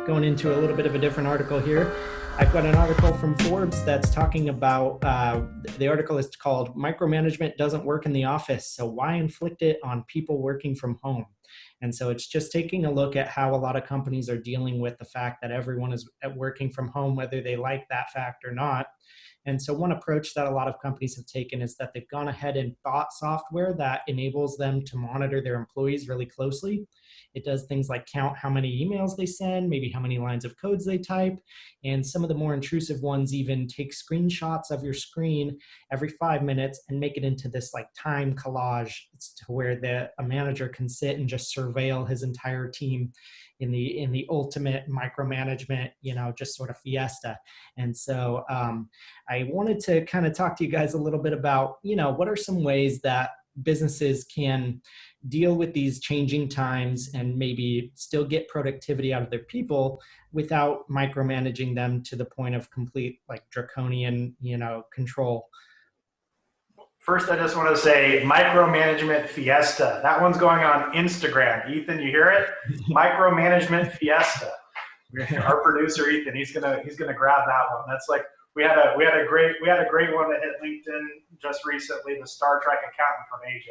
going into a little bit of a different article here. I've got an article from Forbes that's talking about, the article is called Micromanagement Doesn't Work in the Office, so why inflict it on people working from home? And so it's just taking a look at how a lot of companies are dealing with the fact that everyone is working from home, whether they like that fact or not. And so one approach that a lot of companies have taken is that they've gone ahead and bought software that enables them to monitor their employees really closely. It does things like count how many emails they send, maybe how many lines of codes they type, and some of the more intrusive ones even take screenshots of your screen every 5 minutes and make it into this like time collage to where a manager can sit and just surveil his entire team in the ultimate micromanagement, just sort of fiesta. And so I wanted to kind of talk to you guys a little bit about, what are some ways that businesses can deal with these changing times and maybe still get productivity out of their people without micromanaging them to the point of complete like draconian, control. First, I just want to say Micromanagement Fiesta. That one's going on Instagram. Ethan, you hear it? Micromanagement Fiesta. Our producer Ethan, he's gonna grab that one. That's like we had a great one that hit LinkedIn just recently. The Star Trek accountant from AJ.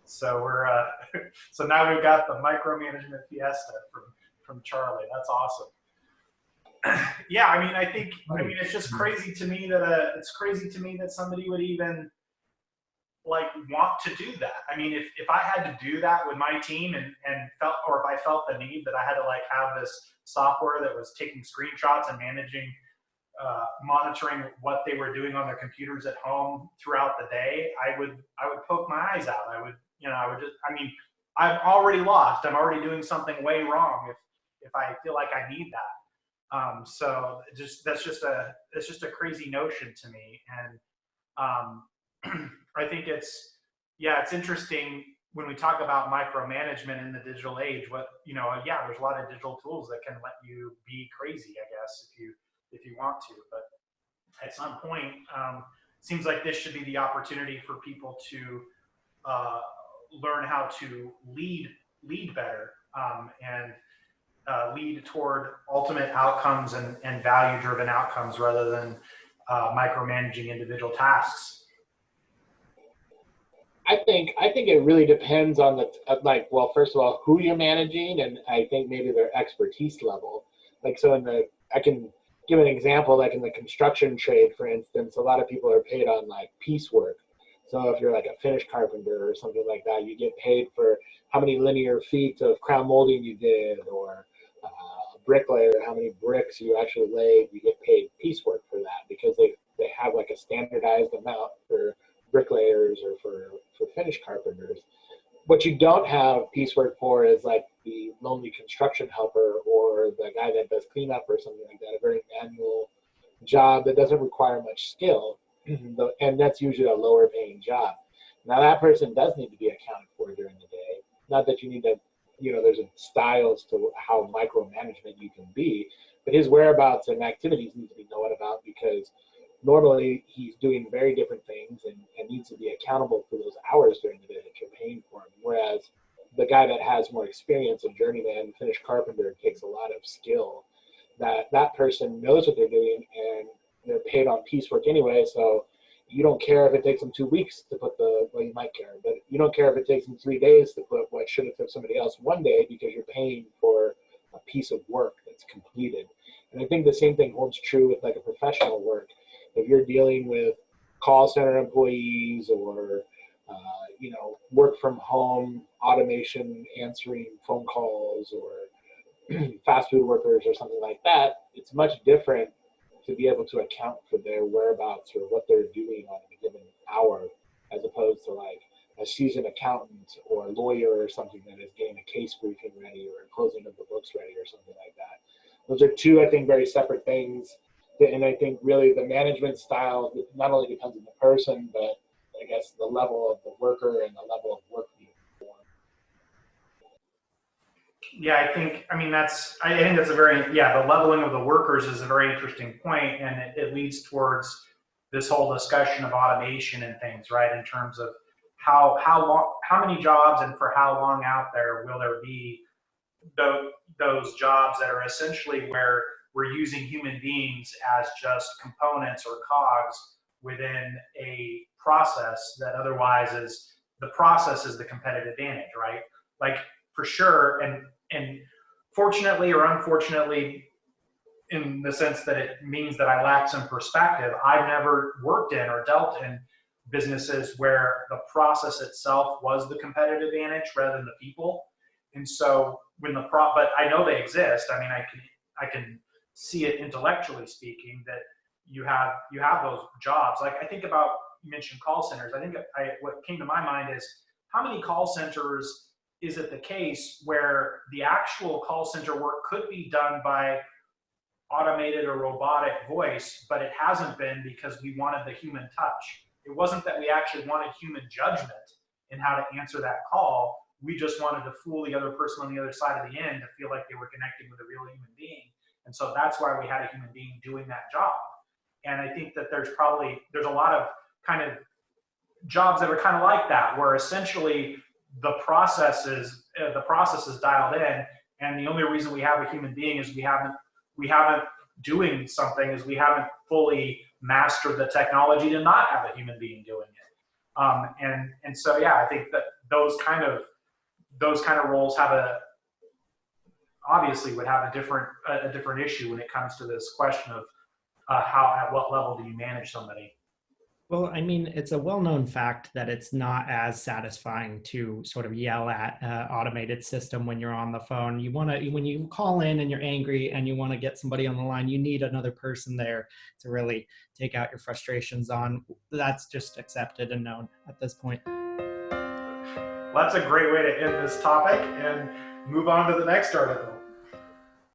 So we're so now we've got the Micromanagement Fiesta from Charlie. That's awesome. Yeah, I think it's just crazy to me that somebody would even like want to do that. If I had to do that with my team and felt, or if I felt the need that I had to like have this software that was taking screenshots and monitoring what they were doing on their computers at home throughout the day, I would poke my eyes out. I'm already lost. I'm already doing something way wrong if I feel like I need that. So that's just a crazy notion to me. And I think it's interesting when we talk about micromanagement in the digital age. There's a lot of digital tools that can let you be crazy, I guess, if you want to. But at some point, seems like this should be the opportunity for people to learn how to lead better and lead toward ultimate outcomes and value-driven outcomes rather than micromanaging individual tasks. I think it really depends on first of all, who you're managing, and I think maybe their expertise level. I can give an example, like in the construction trade, for instance, a lot of people are paid on like piecework. So if you're like a finish carpenter or something like that, you get paid for how many linear feet of crown molding you did, or a bricklayer, how many bricks you actually laid. You get paid piecework for that because they have like a standardized amount for bricklayers or for finish carpenters. What you don't have piecework for is like the lonely construction helper or the guy that does cleanup or something like that, a very manual job that doesn't require much skill, and that's usually a lower paying job. Now that person does need to be accounted for during the day. Not that you need to, there's styles to how micromanagement you can be, but his whereabouts and activities need to be known about, because normally he's doing very different things and needs to be accountable for those hours during the day that you're paying for him. Whereas the guy that has more experience, a journeyman, finished carpenter, takes a lot of skill. That person knows what they're doing and they're paid on piecework anyway, so you don't care if it takes them 2 weeks to put you might care, but you don't care if it takes them 3 days to put what should have took somebody else 1 day, because you're paying for a piece of work that's completed. And I think the same thing holds true with like a professional work. If you're dealing with call center employees or, work from home, automation, answering phone calls, or fast food workers or something like that, it's much different to be able to account for their whereabouts or what they're doing on a given hour, as opposed to like a seasoned accountant or a lawyer or something that is getting a case briefing ready or a closing of the books ready or something like that. Those are two, I think, very separate things. And I think really the management style not only depends on the person, but I guess the level of the worker and the level of work being performed. Yeah, I think that's the leveling of the workers is a very interesting point, and it leads towards this whole discussion of automation and things, right? In terms of how many jobs and for how long out there will there be those jobs that are essentially where we're using human beings as just components or cogs within a process that otherwise is the process is the competitive advantage, right? Like for sure, and fortunately or unfortunately, in the sense that it means that I lack some perspective, I've never worked in or dealt in businesses where the process itself was the competitive advantage rather than the people. And so when but I know they exist. I mean, I can see it intellectually speaking that you have those jobs. Like I think about, you mentioned call centers. I think what came to my mind is how many call centers is it the case where the actual call center work could be done by automated or robotic voice, but it hasn't been because we wanted the human touch. It wasn't that we actually wanted human judgment in how to answer that call. We just wanted to fool the other person on the other side of the end to feel like they were connecting with a real human being. And so that's why we had a human being doing that job. And I think that there's a lot of kind of jobs that are kind of like that, where essentially the process is dialed in, and the only reason we have a human being is we haven't doing something is we haven't fully mastered the technology to not have a human being doing it. And so yeah, I think that those kind of roles obviously would have a different issue when it comes to this question of at what level do you manage somebody. Well, I mean, it's a well-known fact that it's not as satisfying to sort of yell at an automated system when you're on the phone. When you call in and you're angry and you want to get somebody on the line, you need another person there to really take out your frustrations on. That's just accepted and known at this point. Well, that's a great way to end this topic and move on to the next article.